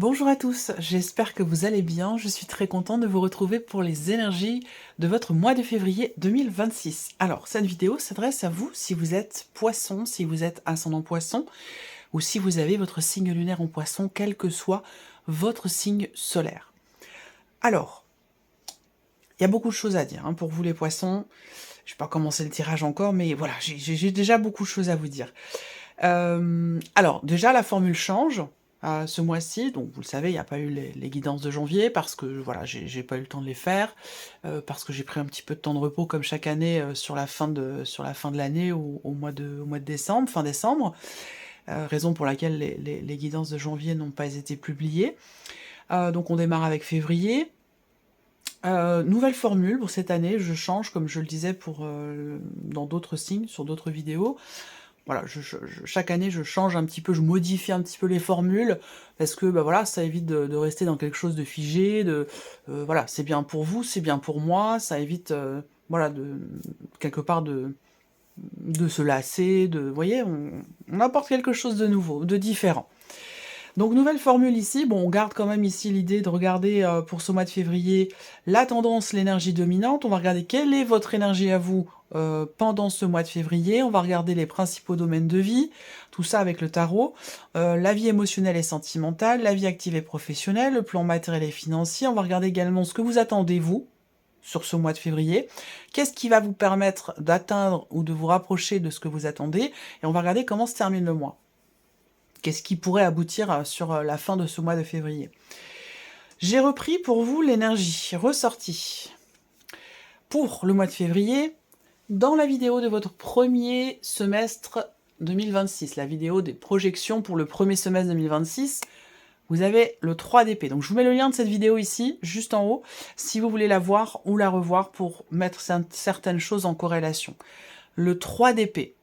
Bonjour à tous, j'espère que vous allez bien. Je suis très contente de vous retrouver pour les énergies de votre mois de février 2026. Alors, cette vidéo s'adresse à vous si vous êtes poisson, si vous êtes ascendant poisson, ou si vous avez votre signe lunaire en poisson, quel que soit votre signe solaire. Alors, il y a beaucoup de choses à dire pour vous les poissons. Je ne vais pas commencer le tirage encore, mais voilà, j'ai déjà beaucoup de choses à vous dire. Alors, déjà, la formule change. Ce mois-ci, donc vous le savez, il n'y a pas eu les guidances de janvier parce que voilà, j'ai pas eu le temps de les faire, parce que j'ai pris un petit peu de temps de repos comme chaque année sur la fin de l'année ou au mois de décembre, fin décembre, raison pour laquelle les guidances de janvier n'ont pas été publiées. Donc on démarre avec février. Nouvelle formule pour cette année, je change comme je le disais pour dans d'autres signes, sur d'autres vidéos. Voilà, chaque année, je change un petit peu, je modifie un petit peu les formules, parce que bah voilà, ça évite de rester dans quelque chose de figé, voilà, c'est bien pour vous, c'est bien pour moi, ça évite, voilà, quelque part de se lasser, vous voyez, on apporte quelque chose de nouveau, de différent. Donc nouvelle formule ici, bon on garde quand même ici l'idée de regarder pour ce mois de février la tendance, l'énergie dominante, on va regarder quelle est votre énergie à vous pendant ce mois de février, on va regarder les principaux domaines de vie, tout ça avec le tarot, la vie émotionnelle et sentimentale, la vie active et professionnelle, le plan matériel et financier, on va regarder également ce que vous attendez vous sur ce mois de février, qu'est-ce qui va vous permettre d'atteindre ou de vous rapprocher de ce que vous attendez, et on va regarder comment se termine le mois. Qu'est-ce qui pourrait aboutir sur la fin de ce mois de février? J'ai repris pour vous l'énergie ressortie pour le mois de février dans la vidéo de votre premier semestre 2026, la vidéo des projections pour le premier semestre 2026. Vous avez le 3 d'épée. Donc je vous mets le lien de cette vidéo ici, juste en haut, si vous voulez la voir ou la revoir pour mettre certaines choses en corrélation. Le 3 d'épée.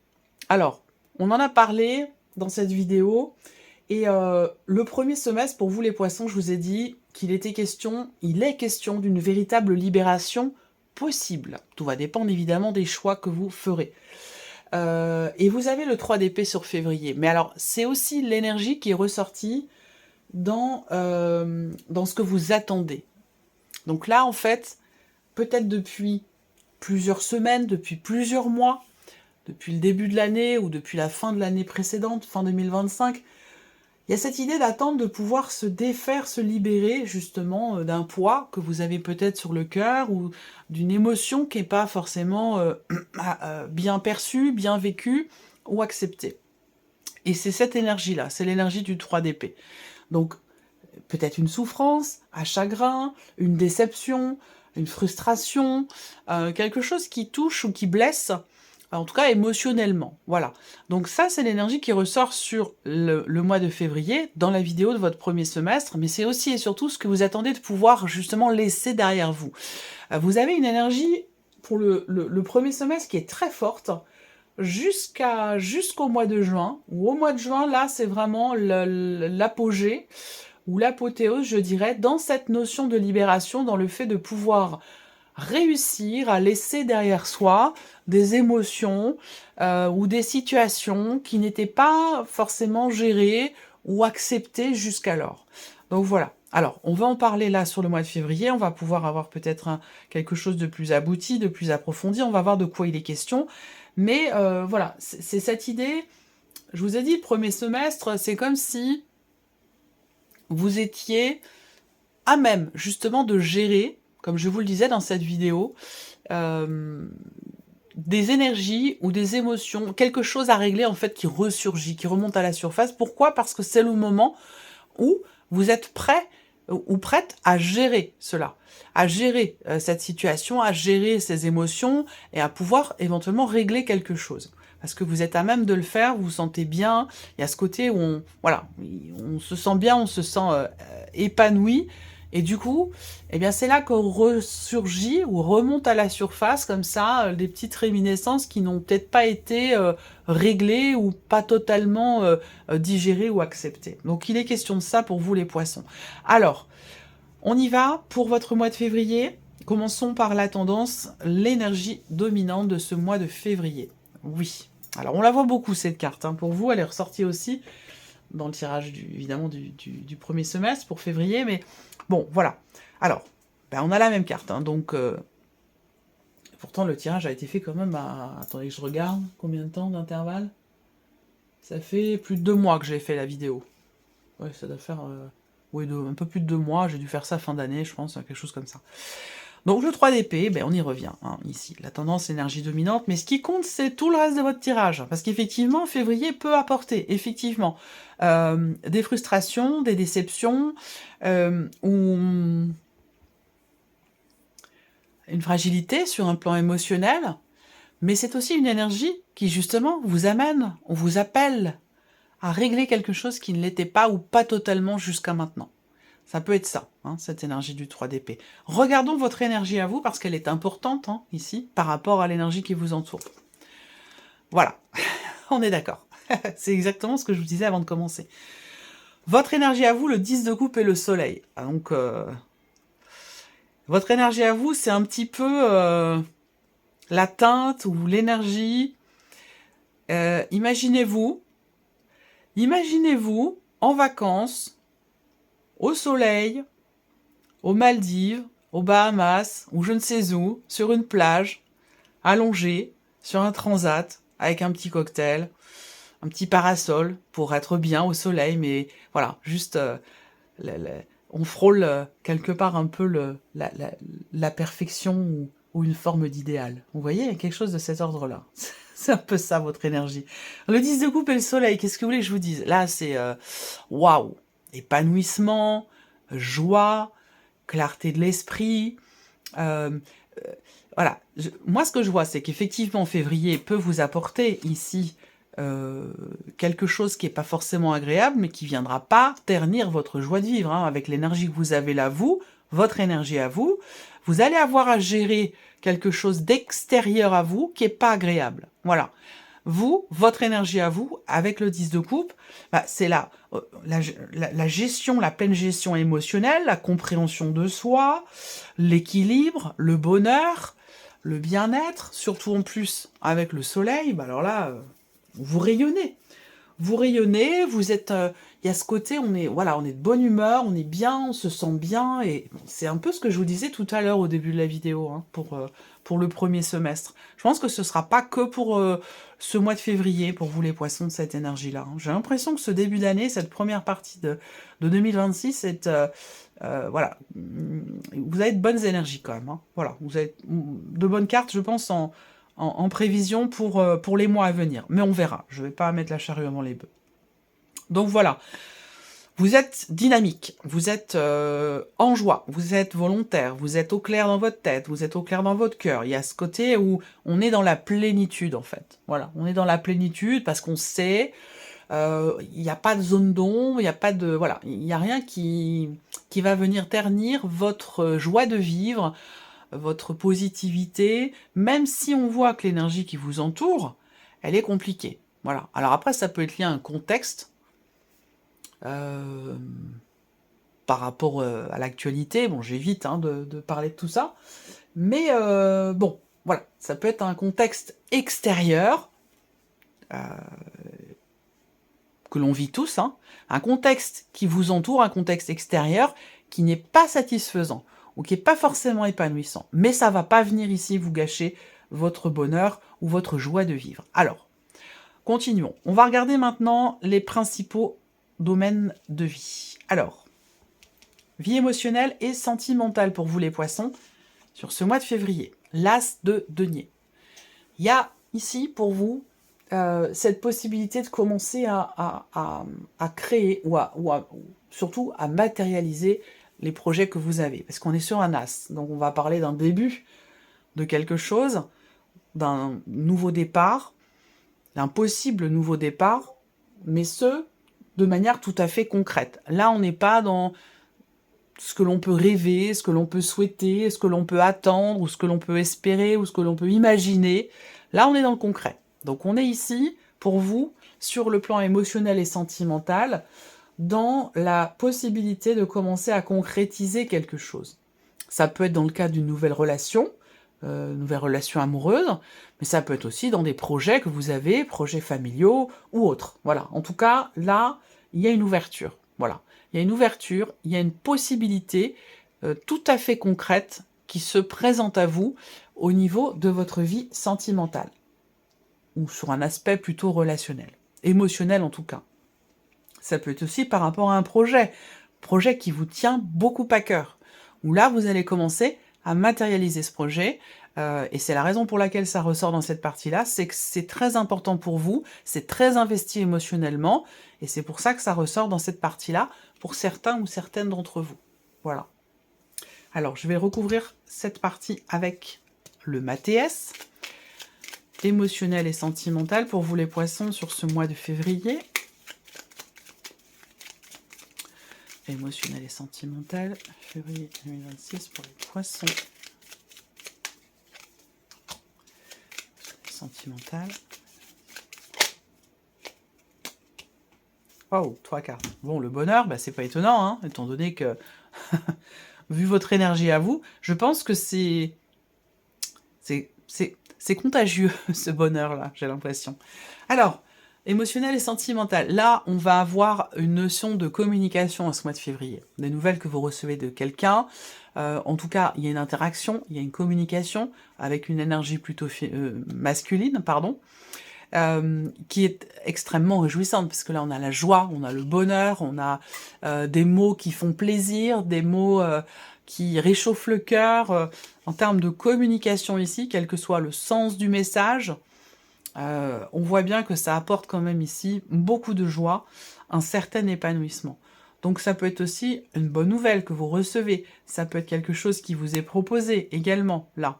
Alors, on en a parlé dans cette vidéo, et le premier semestre, pour vous les poissons, je vous ai dit qu'il est question d'une véritable libération possible. Tout va dépendre évidemment des choix que vous ferez. Et vous avez le 3 d'épée sur février. Mais alors, c'est aussi l'énergie qui est ressortie dans ce que vous attendez. Donc là, en fait, peut-être depuis plusieurs semaines, depuis plusieurs mois, depuis le début de l'année ou depuis la fin de l'année précédente, fin 2025, il y a cette idée d'attendre de pouvoir se défaire, se libérer justement d'un poids que vous avez peut-être sur le cœur ou d'une émotion qui n'est pas forcément bien perçue, bien vécue ou acceptée. Et c'est cette énergie-là, c'est l'énergie du 3 d'épée. Donc peut-être une souffrance, un chagrin, une déception, une frustration, quelque chose qui touche ou qui blesse, en tout cas émotionnellement, voilà. Donc ça, c'est l'énergie qui ressort sur le mois de février, dans la vidéo de votre premier semestre, mais c'est aussi et surtout ce que vous attendez de pouvoir justement laisser derrière vous. Vous avez une énergie pour le premier semestre qui est très forte, jusqu'au mois de juin, ou au mois de juin, là, c'est vraiment l'apogée, ou l'apothéose, je dirais, dans cette notion de libération, dans le fait de pouvoir réussir à laisser derrière soi des émotions ou des situations qui n'étaient pas forcément gérées ou acceptées jusqu'alors. Donc voilà. Alors, on va en parler là sur le mois de février, on va pouvoir avoir peut-être quelque chose de plus abouti, de plus approfondi, on va voir de quoi il est question. Mais voilà, c'est cette idée, je vous ai dit, le premier semestre, c'est comme si vous étiez à même justement de gérer, comme je vous le disais dans cette vidéo, des énergies ou des émotions, quelque chose à régler en fait qui ressurgit, qui remonte à la surface. Pourquoi? Parce que c'est le moment où vous êtes prêt ou prête à gérer cela, à gérer cette situation, à gérer ces émotions et à pouvoir éventuellement régler quelque chose. Parce que vous êtes à même de le faire, vous vous sentez bien, il y a ce côté où on se sent bien, on se sent épanoui, Et du coup, eh bien, c'est là qu'on ressurgit ou remonte à la surface, comme ça, des petites réminiscences qui n'ont peut-être pas été réglées ou pas totalement digérées ou acceptées. Donc, il est question de ça pour vous, les poissons. Alors, on y va pour votre mois de février. Commençons par la tendance, l'énergie dominante de ce mois de février. Oui. Alors, on la voit beaucoup, cette carte. Hein. Pour vous, elle est ressortie aussi dans le tirage, évidemment, du premier semestre pour février. Mais bon, voilà. Alors, ben, on a la même carte. Hein, donc, pourtant, le tirage a été fait quand même à... Attendez que je regarde. Combien de temps d'intervalle? Ça fait plus de 2 mois que j'ai fait la vidéo. Ouais, ça doit faire... oui, un peu plus de 2 mois. J'ai dû faire ça fin d'année, je pense, quelque chose comme ça. Donc le 3 d'épée, ben, on y revient, hein, ici. La tendance énergie dominante, mais ce qui compte, c'est tout le reste de votre tirage. Parce qu'effectivement, février peut apporter, effectivement, des frustrations, des déceptions, ou une fragilité sur un plan émotionnel, mais c'est aussi une énergie qui, justement, vous amène, on vous appelle à régler quelque chose qui ne l'était pas ou pas totalement jusqu'à maintenant. Ça peut être ça, hein, cette énergie du 3 d'épée. Regardons votre énergie à vous, parce qu'elle est importante, hein, ici, par rapport à l'énergie qui vous entoure. Voilà, on est d'accord. C'est exactement ce que je vous disais avant de commencer. Votre énergie à vous, le 10 de coupe et le soleil. Ah, donc, votre énergie à vous, c'est un petit peu la teinte ou l'énergie. Imaginez-vous en vacances, au soleil, aux Maldives, aux Bahamas, ou je ne sais où, sur une plage, allongé, sur un transat, avec un petit cocktail, un petit parasol, pour être bien au soleil, mais voilà, juste, on frôle quelque part un peu la perfection ou une forme d'idéal. Vous voyez, il y a quelque chose de cet ordre-là. C'est un peu ça, votre énergie. Le 10 de coupe et le soleil, qu'est-ce que vous voulez que je vous dise? Là, c'est waouh, épanouissement, joie, clarté de l'esprit. Voilà. Moi, ce que je vois, c'est qu'effectivement, février peut vous apporter ici quelque chose qui n'est pas forcément agréable, mais qui viendra pas ternir votre joie de vivre. Hein, avec l'énergie que vous avez là, vous, votre énergie à vous, vous allez avoir à gérer quelque chose d'extérieur à vous qui n'est pas agréable. Voilà. Vous, votre énergie à vous, avec le 10 de coupe, bah, c'est la gestion, la pleine gestion émotionnelle, la compréhension de soi, l'équilibre, le bonheur, le bien-être, surtout en plus avec le soleil, bah alors là, vous rayonnez. Vous rayonnez, vous êtes... Il y a ce côté, on est de bonne humeur, on est bien, on se sent bien, et c'est un peu ce que je vous disais tout à l'heure au début de la vidéo, hein, pour le premier semestre. Je pense que ce ne sera pas que pour ce mois de février, pour vous les poissons, cette énergie-là. Hein. J'ai l'impression que ce début d'année, cette première partie de 2026, est... voilà, vous avez de bonnes énergies quand même. Hein. Voilà, vous avez de bonnes cartes, je pense, en prévision pour les mois à venir. Mais on verra, je ne vais pas mettre la charrue avant les bœufs. Donc voilà, vous êtes dynamique, vous êtes en joie, vous êtes volontaire, vous êtes au clair dans votre tête, vous êtes au clair dans votre cœur. Il y a ce côté où on est dans la plénitude en fait. Voilà, on est dans la plénitude parce qu'on sait, il n'y a pas de zone d'ombre, il n'y a pas de... Voilà, il n'y a rien qui va venir ternir votre joie de vivre, votre positivité, même si on voit que l'énergie qui vous entoure, elle est compliquée. Voilà. Alors après, ça peut être lié à un contexte, par rapport à l'actualité. Bon, j'évite hein, de parler de tout ça. Mais bon, voilà, ça peut être un contexte extérieur, que l'on vit tous, hein, un contexte qui vous entoure, un contexte extérieur qui n'est pas satisfaisant, ou qui n'est pas forcément épanouissant. Mais ça ne va pas venir ici vous gâcher votre bonheur ou votre joie de vivre. Alors, continuons. On va regarder maintenant les principaux domaines de vie. Alors, vie émotionnelle et sentimentale pour vous les poissons, sur ce mois de février. L'as de denier. Il y a ici pour vous cette possibilité de commencer à créer ou surtout à matérialiser les projets que vous avez. Parce qu'on est sur un as, donc on va parler d'un début de quelque chose, d'un nouveau départ, d'un possible nouveau départ, mais ce, de manière tout à fait concrète. Là, on n'est pas dans ce que l'on peut rêver, ce que l'on peut souhaiter, ce que l'on peut attendre, ou ce que l'on peut espérer, ou ce que l'on peut imaginer. Là, on est dans le concret. Donc on est ici, pour vous, sur le plan émotionnel et sentimental, dans la possibilité de commencer à concrétiser quelque chose. Ça peut être dans le cadre d'une nouvelle relation amoureuse, mais ça peut être aussi dans des projets que vous avez, projets familiaux ou autres. Voilà. En tout cas, là, il y a une ouverture. Voilà. Il y a une ouverture, il y a une possibilité tout à fait concrète qui se présente à vous au niveau de votre vie sentimentale, ou sur un aspect plutôt relationnel, émotionnel en tout cas. Ça peut être aussi par rapport à un projet qui vous tient beaucoup à cœur, où là, vous allez commencer à matérialiser ce projet, et c'est la raison pour laquelle ça ressort dans cette partie-là, c'est que c'est très important pour vous, c'est très investi émotionnellement, et c'est pour ça que ça ressort dans cette partie-là, pour certains ou certaines d'entre vous. Voilà. Alors, je vais recouvrir cette partie avec le Mathias, émotionnel et sentimental pour vous les poissons sur ce mois de février. Émotionnel et sentimental, février 2026 pour les poissons. Sentimental. Oh, 3 cartes. Bon, le bonheur, bah, c'est pas étonnant, hein, étant donné que, vu votre énergie à vous, je pense que c'est contagieux, ce bonheur-là, j'ai l'impression. Alors, émotionnel et sentimental. Là, on va avoir une notion de communication à ce mois de février. Des nouvelles que vous recevez de quelqu'un. En tout cas, il y a une interaction, il y a une communication avec une énergie plutôt masculine, pardon, qui est extrêmement réjouissante, parce que là, on a la joie, on a le bonheur, on a des mots qui font plaisir, des mots qui réchauffent le cœur. En termes de communication ici, quel que soit le sens du message, on voit bien que ça apporte quand même ici beaucoup de joie, un certain épanouissement. Donc ça peut être aussi une bonne nouvelle que vous recevez, ça peut être quelque chose qui vous est proposé également, là.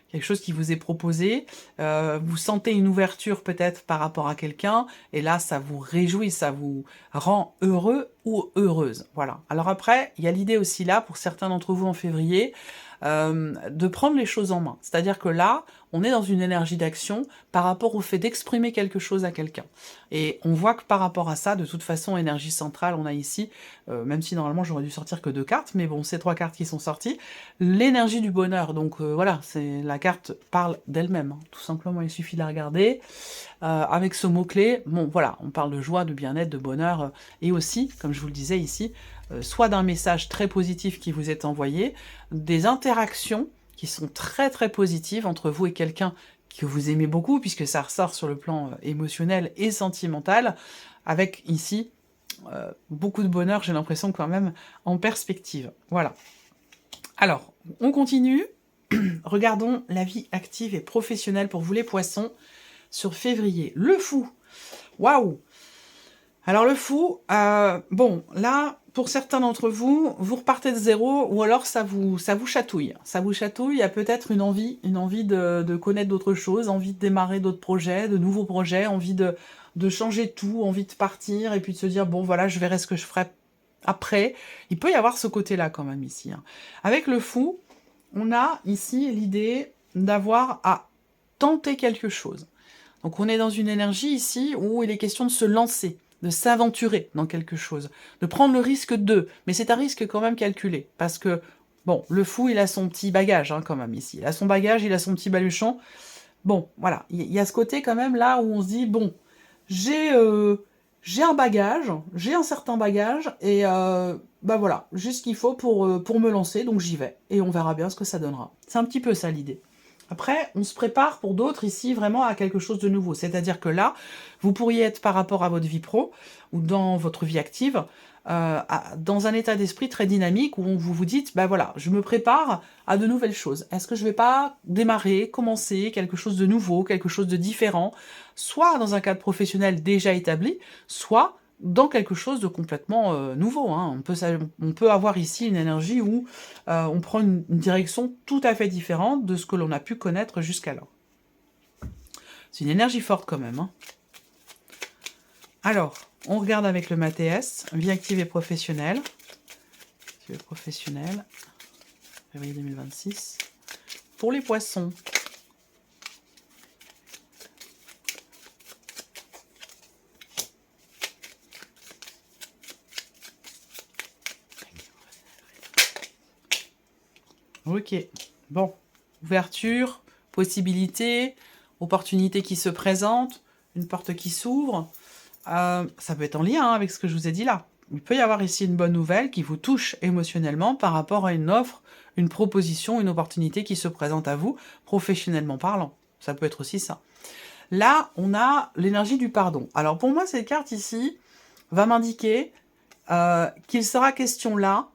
Quelque chose qui vous est proposé, vous sentez une ouverture peut-être par rapport à quelqu'un, et là ça vous réjouit, ça vous rend heureux ou heureuse. Voilà. Alors après, il y a l'idée aussi là, pour certains d'entre vous en février, de prendre les choses en main. C'est-à-dire que là, on est dans une énergie d'action par rapport au fait d'exprimer quelque chose à quelqu'un. Et on voit que par rapport à ça, de toute façon, énergie centrale, on a ici, même si normalement j'aurais dû sortir que 2 cartes, mais bon, c'est 3 cartes qui sont sorties, l'énergie du bonheur. Donc voilà, la carte parle d'elle-même, hein. Tout simplement, il suffit de la regarder. Avec ce mot-clé, bon voilà, on parle de joie, de bien-être, de bonheur, et aussi, comme je vous le disais ici, soit d'un message très positif qui vous est envoyé, des interactions qui sont très très positives entre vous et quelqu'un que vous aimez beaucoup, puisque ça ressort sur le plan émotionnel et sentimental, avec ici beaucoup de bonheur, j'ai l'impression quand même, en perspective. Voilà. Alors, on continue. Regardons la vie active et professionnelle pour vous les poissons sur février. Le fou. Waouh! Alors le fou, bon, là, pour certains d'entre vous, vous repartez de zéro, ou alors ça vous chatouille. Ça vous chatouille, il y a peut-être une envie de connaître d'autres choses, envie de démarrer d'autres projets, de nouveaux projets, envie de changer tout, envie de partir, et puis de se dire, bon voilà, je verrai ce que je ferai après. Il peut y avoir ce côté-là quand même ici, hein. Avec le fou, on a ici l'idée d'avoir à tenter quelque chose. Donc on est dans une énergie ici où il est question de se lancer, de s'aventurer dans quelque chose, de prendre le risque de, mais c'est un risque quand même calculé, parce que, bon, le fou, il a son petit bagage, hein, quand même, ici. Il a son bagage, il a son petit baluchon. Bon, voilà, il y a ce côté quand même là où on se dit, bon, j'ai un bagage, j'ai un certain bagage, et bah voilà, j'ai ce qu'il faut pour me lancer, donc j'y vais, et on verra bien ce que ça donnera. C'est un petit peu ça l'idée. Après, on se prépare pour d'autres ici vraiment à quelque chose de nouveau. C'est-à-dire que là, vous pourriez être par rapport à votre vie pro ou dans votre vie active, dans un état d'esprit très dynamique où vous vous dites, bah voilà, je me prépare à de nouvelles choses. Est-ce que je vais pas démarrer, commencer quelque chose de nouveau, quelque chose de différent, soit dans un cadre professionnel déjà établi, soit dans quelque chose de complètement nouveau, hein. On peut avoir ici une énergie où on prend une direction tout à fait différente de ce que l'on a pu connaître jusqu'alors. C'est une énergie forte quand même, hein. Alors, on regarde avec le Mathias, vie active et professionnelle. activité professionnelle, février 2026. Pour les poissons. Ok, bon, ouverture, possibilité, opportunité qui se présente, une porte qui s'ouvre. Ça peut être en lien avec ce que je vous ai dit là. Il peut y avoir ici une bonne nouvelle qui vous touche émotionnellement par rapport à une offre, une proposition, une opportunité qui se présente à vous, professionnellement parlant. Ça peut être aussi ça. Là, on a l'énergie du pardon. Alors pour moi, cette carte ici va m'indiquer qu'il sera question là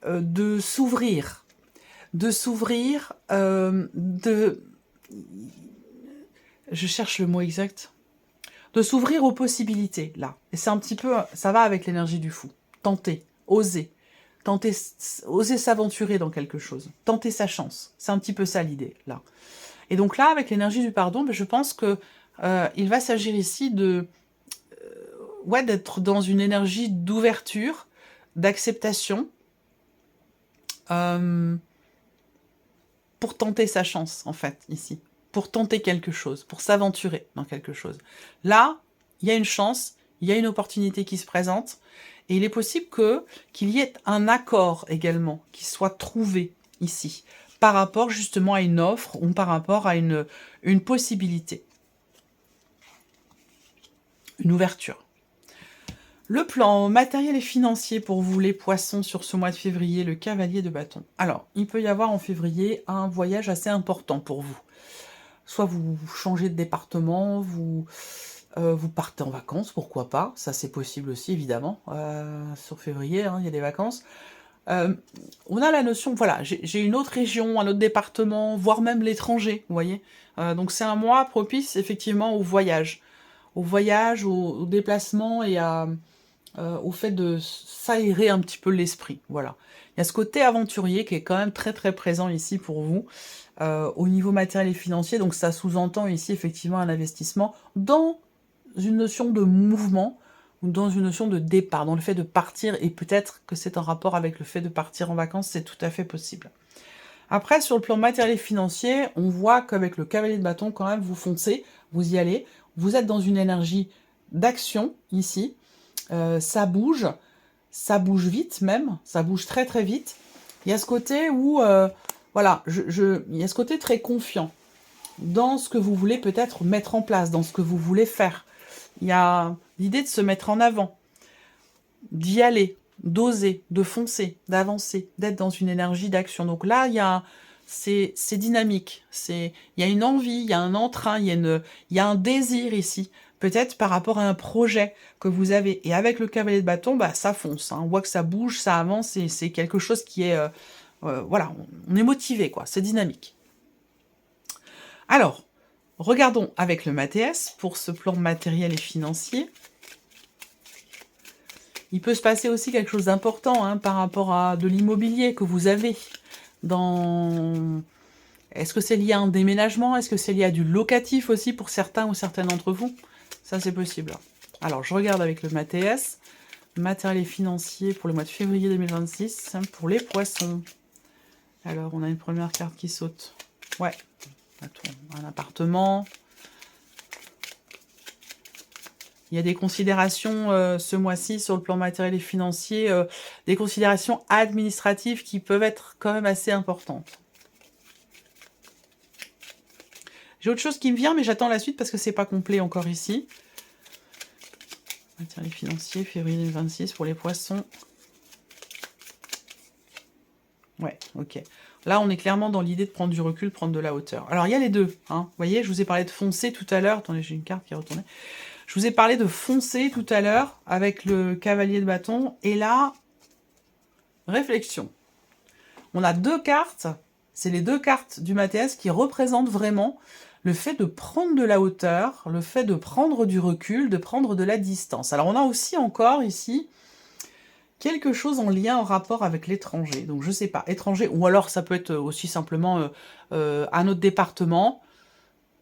de s'ouvrir. De s'ouvrir, je cherche le mot exact. De s'ouvrir aux possibilités, là. Et c'est un petit peu, ça va avec l'énergie du fou. Tenter, oser. Tenter, oser s'aventurer dans quelque chose. Tenter sa chance. C'est un petit peu ça l'idée, là. Et donc là, avec l'énergie du pardon, je pense que il va s'agir ici de d'être dans une énergie d'ouverture, d'acceptation, pour tenter sa chance, en fait, ici. Pour tenter quelque chose, pour s'aventurer dans quelque chose. Là, il y a une chance, il y a une opportunité qui se présente, et il est possible qu'il y ait un accord également qui soit trouvé ici, par rapport justement à une offre ou par rapport à une possibilité. Une ouverture. Le plan matériel et financier pour vous, les poissons, sur ce mois de février, le cavalier de bâton. Alors, il peut y avoir en février un voyage assez important pour vous. Soit vous changez de département, vous partez en vacances, pourquoi pas. Ça, c'est possible aussi, évidemment. Sur février, il y a des vacances. On a la notion, voilà, j'ai une autre région, un autre département, voire même l'étranger, vous voyez. Donc, c'est un mois propice, effectivement, au voyage. Au déplacement et au fait de s'aérer un petit peu l'esprit, voilà. Il y a ce côté aventurier qui est quand même très très présent ici pour vous, au niveau matériel et financier, donc ça sous-entend ici effectivement un investissement dans une notion de mouvement, ou dans une notion de départ, dans le fait de partir, et peut-être que c'est en rapport avec le fait de partir en vacances, c'est tout à fait possible. Après, sur le plan matériel et financier, on voit qu'avec le cavalier de bâton, quand même, vous foncez, vous y allez, vous êtes dans une énergie d'action, ici, ça bouge vite même, ça bouge très très vite. Il y a ce côté où, voilà, il y a ce côté très confiant dans ce que vous voulez peut-être mettre en place, dans ce que vous voulez faire. Il y a l'idée de se mettre en avant, d'y aller, d'oser, de foncer, d'avancer, d'être dans une énergie d'action. Donc là, c'est dynamique, il y a une envie, il y a un entrain, il y a un désir ici, peut-être par rapport à un projet que vous avez. Et avec le cavalier de bâton, ça fonce, on voit que ça bouge, ça avance, et c'est quelque chose qui est, voilà, on est motivé, quoi, c'est dynamique. Alors, regardons avec le MATS pour ce plan matériel et financier. Il peut se passer aussi quelque chose d'important par rapport à de l'immobilier que vous avez. Est-ce que c'est lié à un déménagement? Est-ce que c'est lié à du locatif aussi pour certains ou certaines d'entre vous? Ça, c'est possible. Alors, je regarde avec le MATS. Matériel et financier pour le mois de février 2026 pour les poissons. Alors, on a une première carte qui saute. Ouais, un appartement. Il y a des considérations ce mois-ci sur le plan matériel et financier, des considérations administratives qui peuvent être quand même assez importantes. J'ai autre chose qui me vient, mais j'attends la suite parce que c'est pas complet encore ici. Matériel et financier, février 2026 pour les poissons. Ouais, ok. Là, on est clairement dans l'idée de prendre du recul, prendre de la hauteur. Alors, il y a les deux. Vous voyez, je vous ai parlé de foncer tout à l'heure. Attendez, j'ai une carte qui est retournée. Je vous ai parlé de foncer tout à l'heure avec le cavalier de bâton. Et là, réflexion. On a deux cartes. C'est les deux cartes du MATS qui représentent vraiment le fait de prendre de la hauteur, le fait de prendre du recul, de prendre de la distance. Alors, on a aussi encore ici quelque chose en lien, en rapport avec l'étranger. Donc, je sais pas, étranger, ou alors ça peut être aussi simplement un autre département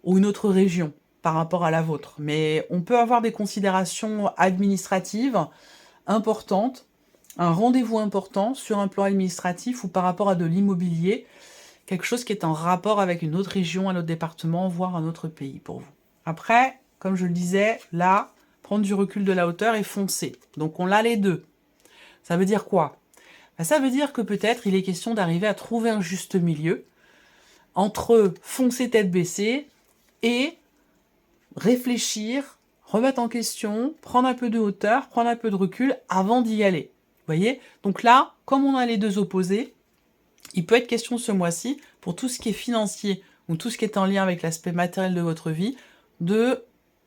ou une autre région par rapport à la vôtre. Mais on peut avoir des considérations administratives importantes un rendez-vous important sur un plan administratif ou par rapport à de l'immobilier, quelque chose qui est en rapport avec une autre région, un autre département, voire un autre pays pour vous. Après, comme je le disais, là, prendre du recul de la hauteur et foncer. Donc on a les deux. Ça veut dire quoi? Ça veut dire que peut-être il est question d'arriver à trouver un juste milieu entre foncer tête baissée et réfléchir, remettre en question, prendre un peu de hauteur, prendre un peu de recul avant d'y aller. Vous voyez? Donc là, comme on a les deux opposés, il peut être question ce mois-ci, pour tout ce qui est financier ou tout ce qui est en lien avec l'aspect matériel de votre vie, de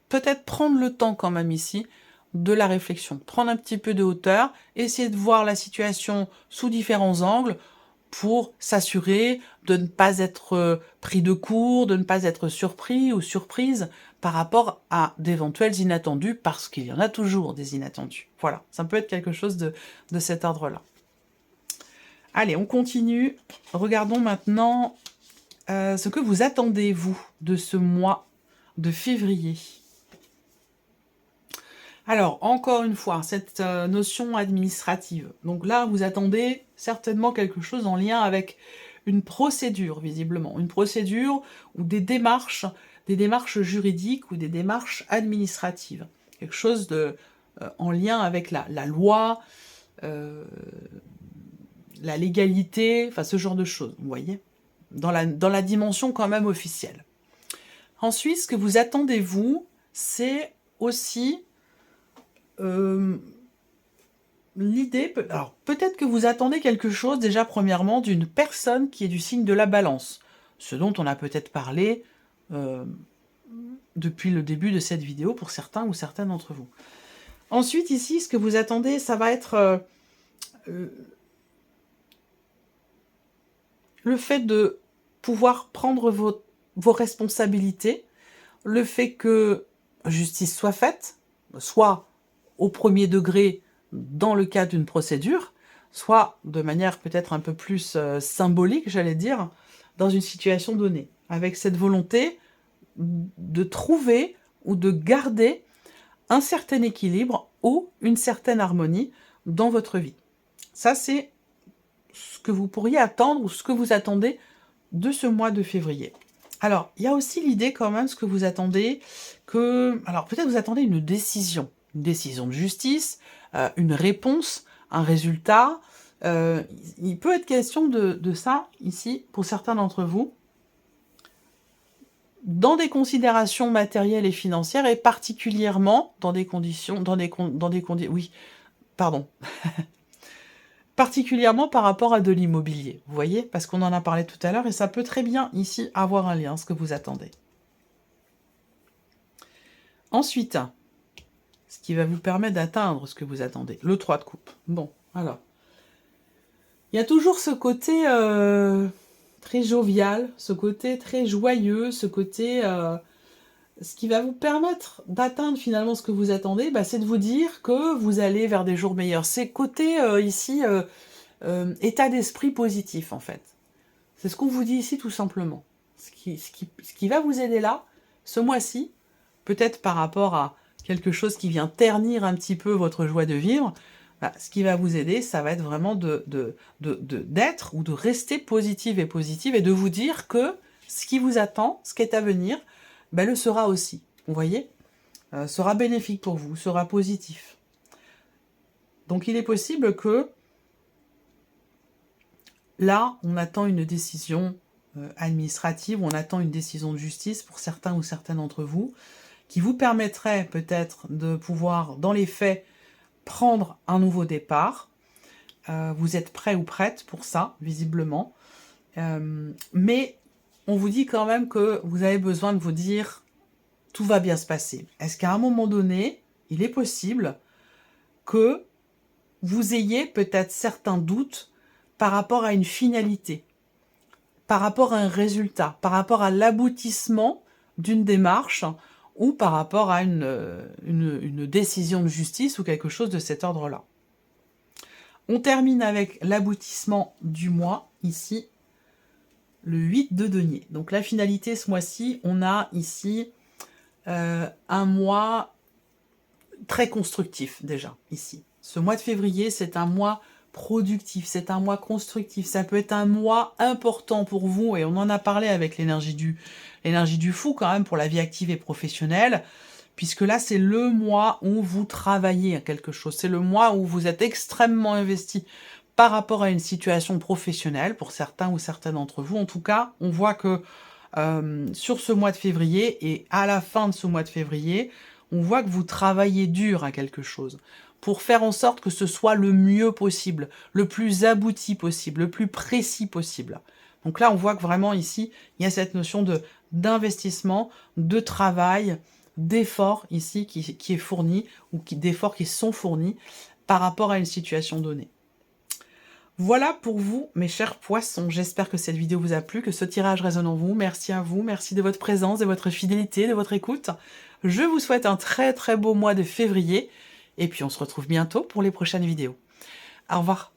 peut-être prendre le temps quand même ici de la réflexion. Prendre un petit peu de hauteur, essayer de voir la situation sous différents angles pour s'assurer de ne pas être pris de court, de ne pas être surpris ou surprise par rapport à d'éventuels inattendus, parce qu'il y en a toujours des inattendus. Voilà, ça peut être quelque chose de cet ordre-là. Allez, on continue. Regardons maintenant ce que vous attendez, vous, de ce mois de février. Alors, encore une fois, cette notion administrative. Donc là, vous attendez certainement quelque chose en lien avec une procédure, visiblement. Une procédure ou des démarches juridiques ou des démarches administratives. Quelque chose en lien avec la loi, la légalité, enfin ce genre de choses, vous voyez, dans la dimension quand même officielle. Ensuite, ce que vous attendez, vous, c'est aussi l'idée, alors peut-être que vous attendez quelque chose déjà premièrement d'une personne qui est du signe de la Balance, ce dont on a peut-être parlé depuis le début de cette vidéo pour certains ou certaines d'entre vous. Ensuite, ici, ce que vous attendez, ça va être le fait de pouvoir prendre vos responsabilités, le fait que justice soit faite, soit au premier degré dans le cadre d'une procédure, soit de manière peut-être un peu plus symbolique, j'allais dire, dans une situation donnée, avec cette volonté de trouver ou de garder un certain équilibre ou une certaine harmonie dans votre vie. Ça, c'est ce que vous pourriez attendre ou ce que vous attendez de ce mois de février. Alors, il y a aussi l'idée quand même, ce que vous attendez, alors peut-être vous attendez une décision de justice, une réponse, un résultat. Il peut être question de ça ici, pour certains d'entre vous, dans des considérations matérielles et financières, et particulièrement dans des conditions, oui, pardon, particulièrement par rapport à de l'immobilier, vous voyez, parce qu'on en a parlé tout à l'heure, et ça peut très bien ici avoir un lien, ce que vous attendez. Ensuite, ce qui va vous permettre d'atteindre ce que vous attendez, le 3 de coupe. Bon, alors, il y a toujours ce côté très jovial, ce côté très joyeux, ce côté... ce qui va vous permettre d'atteindre finalement ce que vous attendez, c'est de vous dire que vous allez vers des jours meilleurs. C'est côté ici, état d'esprit positif en fait. C'est ce qu'on vous dit ici tout simplement. Ce qui va vous aider là, ce mois-ci, peut-être par rapport à quelque chose qui vient ternir un petit peu votre joie de vivre, ce qui va vous aider, ça va être vraiment d'être ou de rester positive et de vous dire que ce qui vous attend, ce qui est à venir, le sera aussi, vous voyez, sera bénéfique pour vous, sera positif. Donc il est possible que là, on attend une décision administrative, on attend une décision de justice pour certains ou certaines d'entre vous, qui vous permettrait peut-être de pouvoir, dans les faits, prendre un nouveau départ. Vous êtes prêt ou prête pour ça, visiblement. Mais on vous dit quand même que vous avez besoin de vous dire tout va bien se passer. Est-ce qu'à un moment donné, il est possible que vous ayez peut-être certains doutes par rapport à une finalité, par rapport à un résultat, par rapport à l'aboutissement d'une démarche ou par rapport à une décision de justice ou quelque chose de cet ordre-là. On termine avec l'aboutissement du mois, ici, le 8 de denier. Donc la finalité ce mois-ci, on a ici un mois très constructif déjà, ici, Ce mois de février, c'est un mois productif, c'est un mois constructif, ça peut être un mois important pour vous, et on en a parlé avec l'énergie du fou quand même pour la vie active et professionnelle, puisque là, c'est le mois où vous travaillez à quelque chose, c'est le mois où vous êtes extrêmement investi par rapport à une situation professionnelle, pour certains ou certaines d'entre vous. En tout cas, on voit que sur ce mois de février et à la fin de ce mois de février, on voit que vous travaillez dur à quelque chose pour faire en sorte que ce soit le mieux possible, le plus abouti possible, le plus précis possible. Donc là, on voit que vraiment ici, il y a cette notion d'investissement, de travail, d'effort ici qui est fourni, ou d'efforts qui sont fournis par rapport à une situation donnée. Voilà pour vous, mes chers poissons. J'espère que cette vidéo vous a plu, que ce tirage résonne en vous. Merci à vous, merci de votre présence, de votre fidélité, de votre écoute. Je vous souhaite un très très beau mois de février. Et puis on se retrouve bientôt pour les prochaines vidéos. Au revoir.